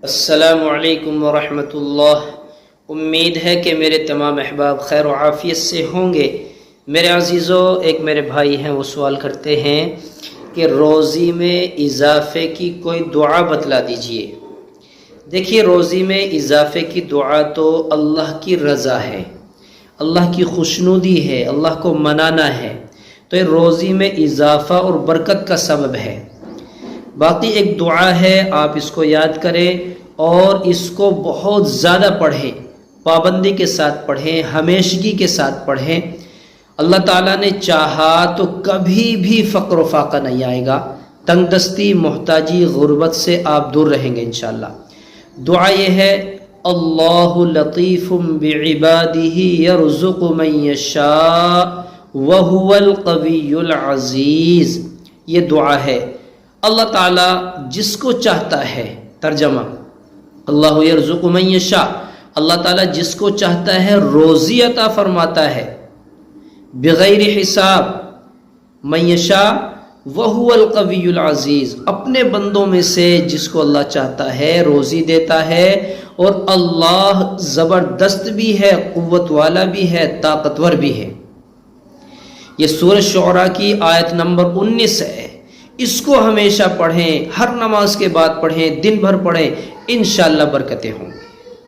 السلام علیکم ورحمۃ اللہ۔ امید ہے کہ میرے تمام احباب خیر و عافیت سے ہوں گے۔ میرے عزیزو، ایک میرے بھائی ہیں، وہ سوال کرتے ہیں کہ روزی میں اضافے کی کوئی دعا بتلا دیجئے۔ دیکھیے، روزی میں اضافے کی دعا تو اللہ کی رضا ہے، اللہ کی خوشنودی ہے، اللہ کو منانا ہے، تو یہ روزی میں اضافہ اور برکت کا سبب ہے۔ باقی ایک دعا ہے، آپ اس کو یاد کریں اور اس کو بہت زیادہ پڑھیں، پابندی کے ساتھ پڑھیں، ہمیشگی کے ساتھ پڑھیں۔ اللہ تعالیٰ نے چاہا تو کبھی بھی فقر و فاقہ نہیں آئے گا، تنگ دستی، محتاجی، غربت سے آپ دور رہیں گے انشاءاللہ۔ دعا یہ ہے، اللہ لطیف بعبادہ یرزق من یشاء وہو القوی العزیز۔ یہ دعا ہے، اللہ تعالیٰ جس کو چاہتا ہے، ترجمہ اللہ یرزق من یشاء، اللہ تعالیٰ جس کو چاہتا ہے روزی عطا فرماتا ہے، بغیر حساب، من یشاء وہو القوی العزیز، اپنے بندوں میں سے جس کو اللہ چاہتا ہے روزی دیتا ہے، اور اللہ زبردست بھی ہے، قوت والا بھی ہے، طاقتور بھی ہے۔ یہ سورہ شعراء کی آیت نمبر 19 ہے۔ اس کو ہمیشہ پڑھیں، ہر نماز کے بعد پڑھیں، دن بھر پڑھیں، انشاءاللہ برکتیں ہوں گی۔